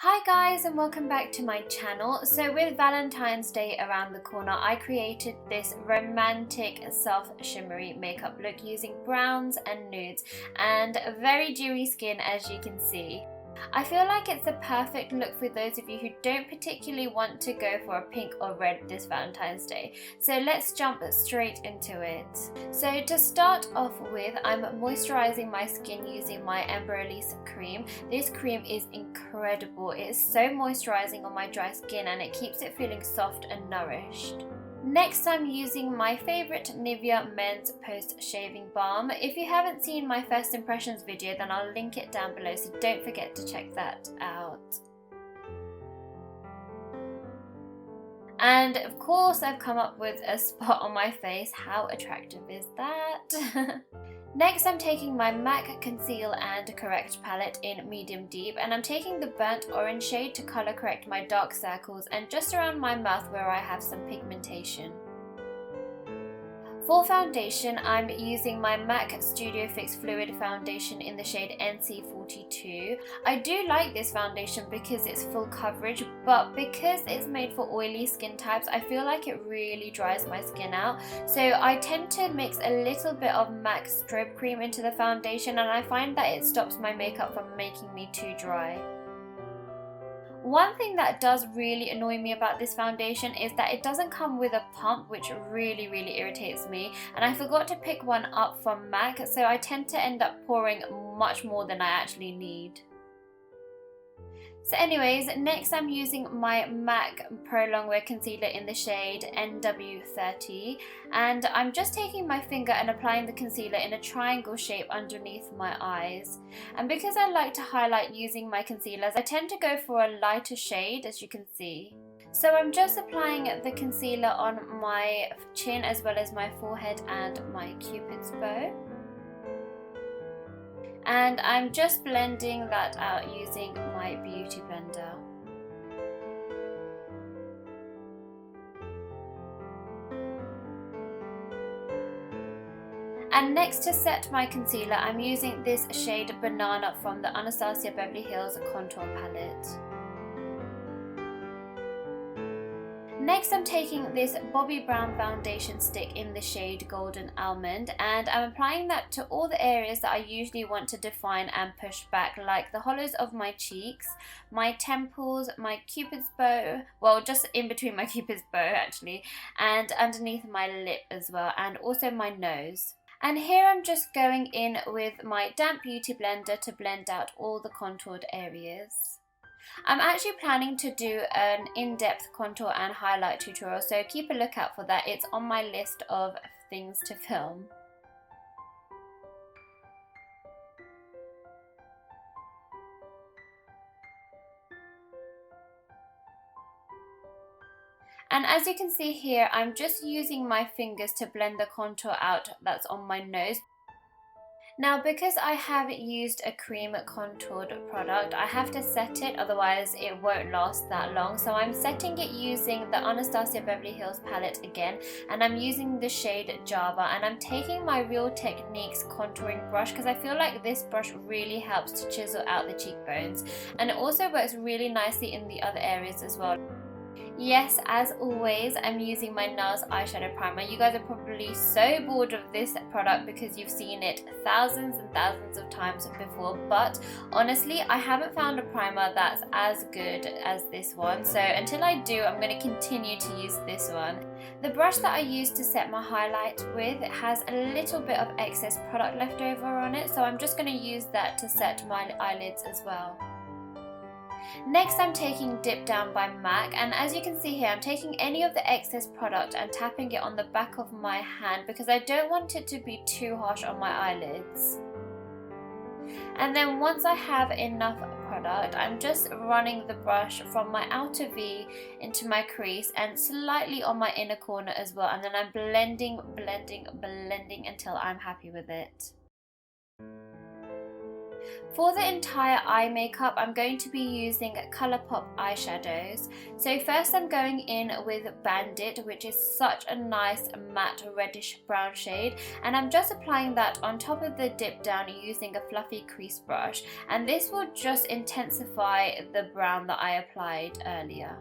Hi guys, and welcome back to my channel. So with Valentine's Day around the corner, I created this romantic soft shimmery makeup look using browns and nudes and a very dewy skin, as you can see. I feel like it's a perfect look for those of you who don't particularly want to go for a pink or red this Valentine's Day. So let's jump straight into it. So to start off with, I'm moisturizing my skin using my Embryolisse cream. This cream is incredible. It is so moisturizing on my dry skin and it keeps it feeling soft and nourished. Next, I'm using my favourite Nivea Men's Post Shaving Balm. If you haven't seen my first impressions video, then I'll link it down below, so don't forget to check that out. And of course, I've come up with a spot on my face. How attractive is that? Next, I'm taking my MAC Conceal and Correct palette in Medium Deep, and I'm taking the burnt orange shade to colour correct my dark circles and just around my mouth where I have some pigmentation. For foundation, I'm using my MAC Studio Fix Fluid Foundation in the shade NC42. I do like this foundation because it's full coverage, but because it's made for oily skin types, I feel like it really dries my skin out. So I tend to mix a little bit of MAC Strobe Cream into the foundation, and I find that it stops my makeup from making me too dry. One thing that does really annoy me about this foundation is that it doesn't come with a pump, which really irritates me, and I forgot to pick one up from MAC, so I tend to end up pouring much more than I actually need. So anyways, next I'm using my MAC Prolongwear concealer in the shade NW30, and I'm just taking my finger and applying the concealer in a triangle shape underneath my eyes. And because I like to highlight using my concealers, I tend to go for a lighter shade, as you can see. So I'm just applying the concealer on my chin as well as my forehead and my Cupid's bow. And I'm just blending that out using my beauty blender. And next, to set my concealer, I'm using this shade Banana from the Anastasia Beverly Hills Contour Palette. Next, I'm taking this Bobbi Brown foundation stick in the shade Golden Almond, and I'm applying that to all the areas that I usually want to define and push back, like the hollows of my cheeks, my temples, my Cupid's bow, well, just in between my Cupid's bow actually, and underneath my lip as well, and also my nose. And here I'm just going in with my damp beauty blender to blend out all the contoured areas. I'm actually planning to do an in-depth contour and highlight tutorial, so keep a lookout for that. It's on my list of things to film. And as you can see here, I'm just using my fingers to blend the contour out that's on my nose. Now, because I have used a cream contoured product, I have to set it, otherwise it won't last that long. So I'm setting it using the Anastasia Beverly Hills palette again, and I'm using the shade Java, and I'm taking my Real Techniques contouring brush because I feel like this brush really helps to chisel out the cheekbones, and it also works really nicely in the other areas as well. Yes, as always, I'm using my Nars eyeshadow primer. You guys are probably so bored of this product because you've seen it thousands and thousands of times before, but honestly, I haven't found a primer that's as good as this one. So until I do, I'm going to continue to use this one. The brush that I used to set my highlight with has a little bit of excess product left over on it, so I'm just going to use that to set my eyelids as well. Next, I'm taking Dip Down by MAC, and as you can see here, I'm taking any of the excess product and tapping it on the back of my hand because I don't want it to be too harsh on my eyelids. And then once I have enough product, I'm just running the brush from my outer V into my crease and slightly on my inner corner as well, and then I'm blending until I'm happy with it. For the entire eye makeup, I'm going to be using Colourpop eyeshadows. So first I'm going in with Bandit, which is such a nice matte reddish brown shade, and I'm just applying that on top of the dip down using a fluffy crease brush, and this will just intensify the brown that I applied earlier.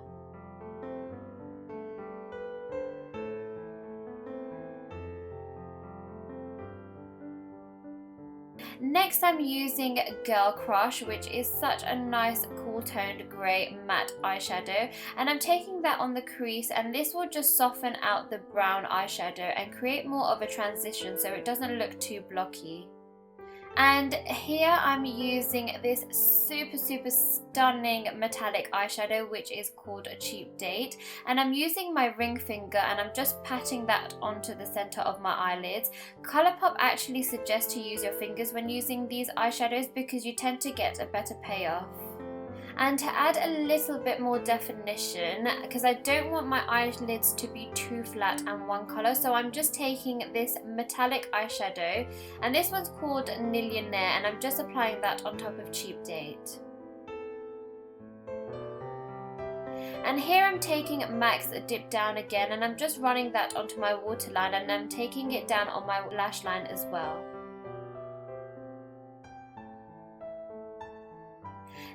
Next I'm using Girl Crush, which is such a nice cool toned grey matte eyeshadow, and I'm taking that on the crease, and this will just soften out the brown eyeshadow and create more of a transition so it doesn't look too blocky. And here I'm using this super stunning metallic eyeshadow, which is called a Cheap Date, and I'm using my ring finger and I'm just patting that onto the center of my eyelids. Colourpop actually suggests to use your fingers when using these eyeshadows because you tend to get a better payoff. And to add a little bit more definition, because I don't want my eyelids to be too flat and one colour, so I'm just taking this metallic eyeshadow, and this one's called Nillionaire, and I'm just applying that on top of Cheap Date. And here I'm taking MAC's Dip Down again, and I'm just running that onto my waterline, and I'm taking it down on my lash line as well.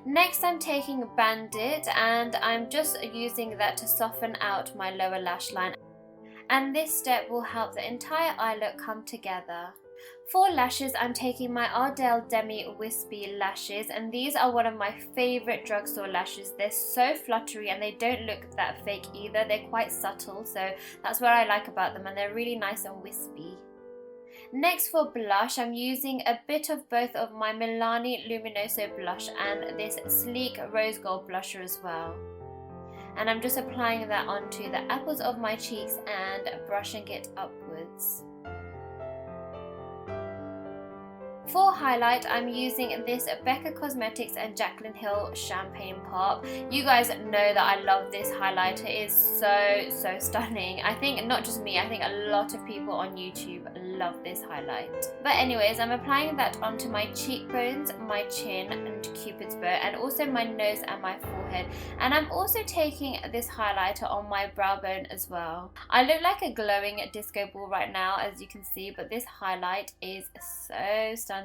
Next I'm taking Bandit, and I'm just using that to soften out my lower lash line, and this step will help the entire eye look come together. For lashes, I'm taking my Ardell Demi Wispy lashes, and these are one of my favourite drugstore lashes. They're so fluttery and they don't look that fake either. They're quite subtle, so that's what I like about them, and they're really nice and wispy. Next for blush, I'm using a bit of both of my Milani Luminoso blush and this sleek rose gold blusher as well. And I'm just applying that onto the apples of my cheeks and brushing it upwards. For highlight, I'm using this Becca Cosmetics and Jaclyn Hill Champagne Pop. You guys know that I love this highlighter. It is so stunning. I think not just me, I think a lot of people on YouTube love this highlight. But anyways, I'm applying that onto my cheekbones, my chin and Cupid's bow, and also my nose and my forehead. And I'm also taking this highlighter on my brow bone as well. I look like a glowing disco ball right now, as you can see, but this highlight is so stunning.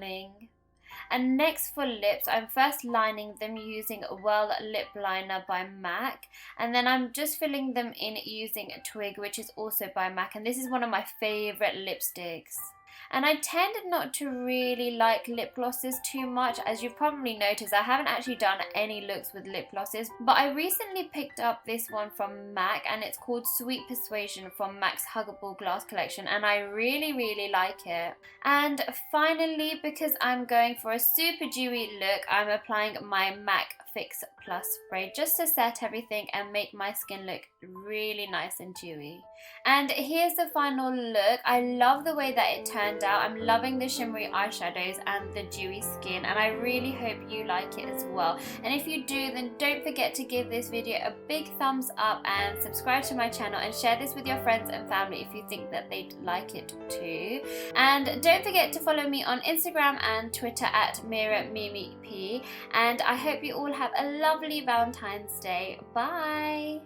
And next for lips, I'm first lining them using Whirl Lip Liner by MAC, and then I'm just filling them in using Twig, which is also by MAC, and this is one of my favourite lipsticks. And I tend not to really like lip glosses too much. As you've probably noticed, I haven't actually done any looks with lip glosses, but I recently picked up this one from MAC, and it's called Sweet Persuasion from MAC's Huggable Glass collection, and I really like it. And finally, because I'm going for a super dewy look, I'm applying my MAC Fix Plus spray just to set everything and make my skin look really nice and dewy. And here's the final look. I love the way that it turned out. I'm loving the shimmery eyeshadows and the dewy skin, and I really hope you like it as well. And if you do, then don't forget to give this video a big thumbs up and subscribe to my channel, and share this with your friends and family if you think that they'd like it too. And don't forget to follow me on Instagram and Twitter at MeeraMemeP, and I hope you all have a lovely Valentine's Day. Bye!